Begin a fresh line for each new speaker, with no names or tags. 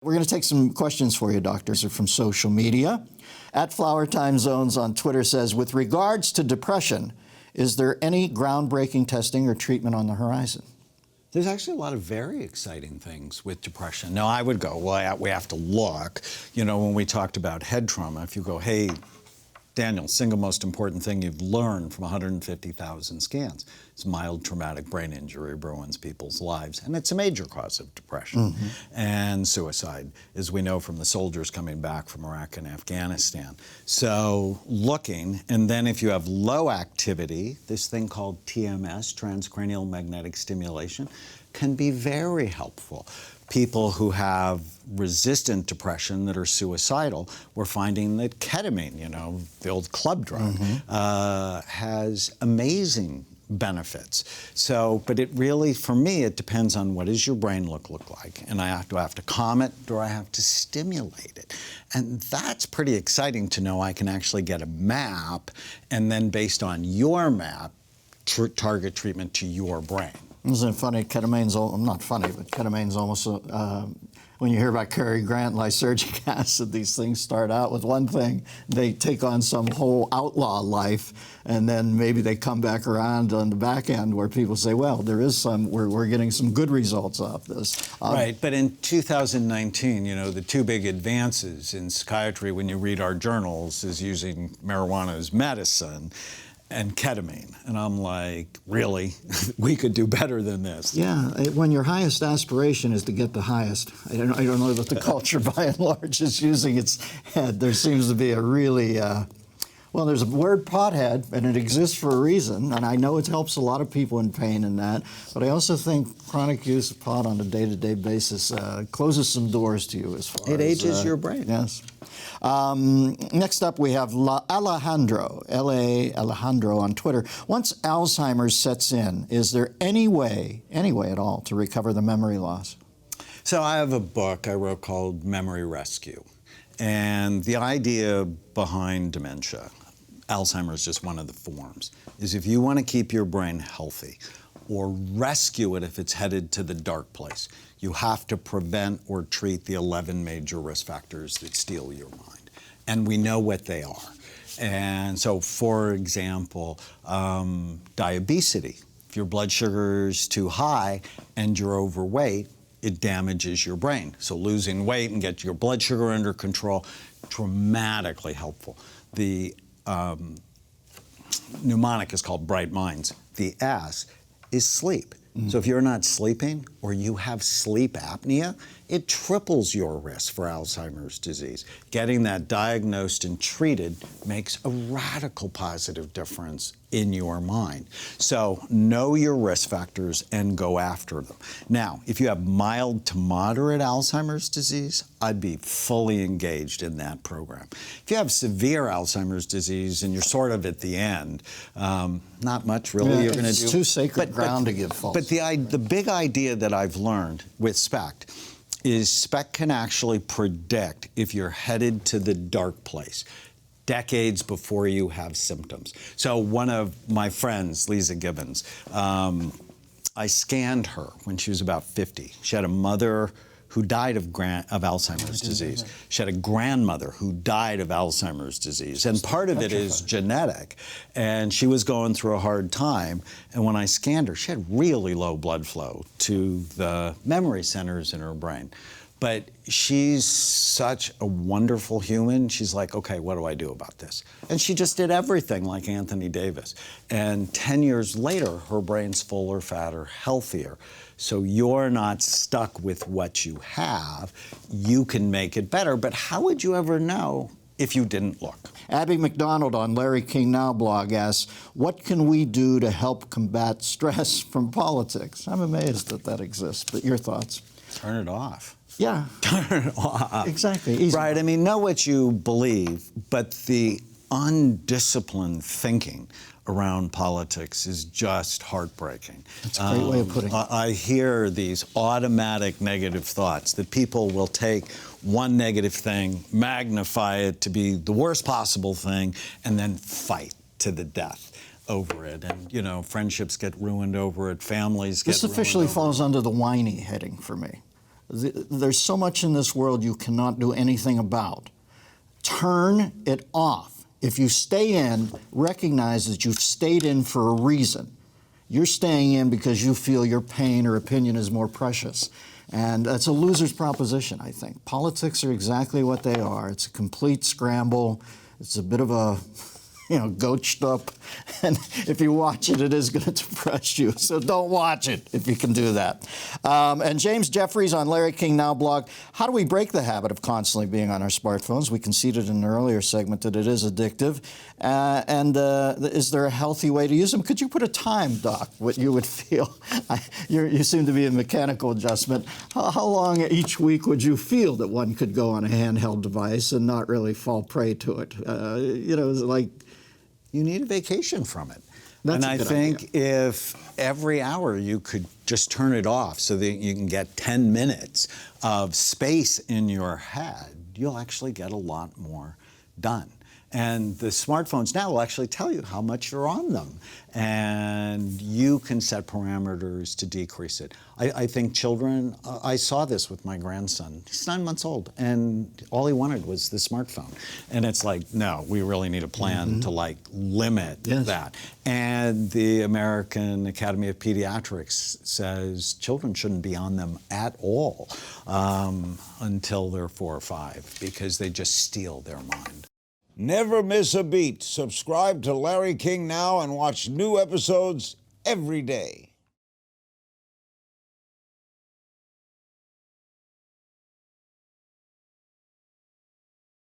We're going to take some questions for you, doctors, from social media. At Flower Time Zones on Twitter says, with regards to depression, is there any groundbreaking testing or treatment on the horizon?
There's actually a lot of very exciting things with depression. Now, I would go, well, we have to look. You know, when we talked about head trauma, if you go, hey, Daniel, single most important thing you've learned from 150,000 scans is mild traumatic brain injury ruins people's lives. And it's a major cause of depression and suicide, as we know from the soldiers coming back from Iraq and Afghanistan. So looking, and then if you have low activity, this thing called TMS, transcranial magnetic stimulation, can be very helpful. People who have resistant depression that are suicidal, we're finding that ketamine, you know, the old club drug, has amazing benefits. So, but it really, for me, it depends on what does your brain look like. And do I have to calm it, or do I have to stimulate it? And that's pretty exciting to know I can actually get a map, and then based on your map, target treatment to your brain.
Isn't it funny? Ketamine's, not funny, but ketamine's almost, when you hear about Cary Grant, lysergic acid, these things start out with one thing, they take on some whole outlaw life, and then maybe they come back around on the back end where people say, well, there is some, we're getting some good results off this.
Right, but in 2019, you know, the two big advances in psychiatry when you read our journals is using marijuana as medicine and ketamine. And I'm like, really? We could do better than this.
Yeah, when your highest aspiration is to get the highest, I don't know that the culture by and large is using its head. There seems to be a really, well, there's a word pothead, and it exists for a reason, and I know it helps a lot of people in pain in that, but I also think chronic use of pot on a day-to-day basis closes some doors to you as far as...
It ages your brain.
Yes. Next up, we have Alejandro, L.A. Alejandro on Twitter. Once Alzheimer's sets in, is there any way at all, to recover the memory loss?
So I have a book I wrote called Memory Rescue. And the idea behind dementia, Alzheimer's is just one of the forms, is if you want to keep your brain healthy or rescue it if it's headed to the dark place, you have to prevent or treat the 11 major risk factors that steal your mind. And we know what they are. And so, for example, diabetes. If your blood sugar is too high and you're overweight, it damages your brain. So losing weight and get your blood sugar under control, dramatically helpful. The mnemonic is called Bright Minds. The S is sleep. So if you're not sleeping or you have sleep apnea, it triples your risk for Alzheimer's disease. Getting that diagnosed and treated makes a radical positive difference in your mind. So know your risk factors and go after them. Now, if you have mild to moderate Alzheimer's disease, I'd be fully engaged in that program. If you have severe Alzheimer's disease and you're sort of at the end, not much really you're going to do.
It's too sacred ground to give false.
But the big idea that I've learned with SPECT is SPECT can actually predict if you're headed to the dark place decades before you have symptoms. So one of my friends, Lisa Gibbons, I scanned her when she was about 50. She had a mother who died of Alzheimer's disease. She had a grandmother who died of Alzheimer's disease. And part of it is genetic. And she was going through a hard time. And when I scanned her, she had really low blood flow to the memory centers in her brain. But she's such a wonderful human. She's like, okay, what do I do about this? And she just did everything like Anthony Davis. And 10 years later, her brain's fuller, fatter, healthier. So you're not stuck with what you have. You can make it better. But how would you ever know if you didn't look?
Abby McDonald on Larry King Now blog asks, what can we do to help combat stress from politics? I'm amazed that that exists, but your thoughts?
Turn it off.
Yeah.
Turn it off.
Exactly. Easy.
Right. I mean, know what you believe, but the undisciplined thinking around politics is just heartbreaking.
That's a great way of putting it.
I hear these automatic negative thoughts that people will take one negative thing, magnify it to be the worst possible thing, and then fight to the death over it. And, you know, friendships get ruined over it, families get ruined over it.
This officially falls under the whiny heading for me. There's so much in this world you cannot do anything about. Turn it off. If you stay in, recognize that you've stayed in for a reason. You're staying in because you feel your pain or opinion is more precious. And that's a loser's proposition, I think. Politics are exactly what they are. It's a complete scramble. It's a bit of a, goached up. And if you watch it, it is going to depress you. So don't watch it if you can do that. And James Jeffries on Larry King Now blog, how do we break the habit of constantly being on our smartphones? We conceded in an earlier segment that it is addictive. Is there a healthy way to use them? Could you put a time, Doc, what you would feel? You seem to be a mechanical adjustment. How long each week would you feel that one could go on a handheld device and not really fall prey to it? It's like,
you need a vacation from it.
That's
and I think
idea.
If every hour you could just turn it off so that you can get 10 minutes of space in your head, you'll actually get a lot more done. And the smartphones now will actually tell you how much you're on them. And you can set parameters to decrease it. I think children, I saw this with my grandson. He's 9 months old, and all he wanted was the smartphone. And it's like, no, we really need a plan to limit that. And the American Academy of Pediatrics says children shouldn't be on them at all until they're 4 or 5, because they just steal their mind.
Never miss a beat. Subscribe to Larry King Now and watch new episodes every day.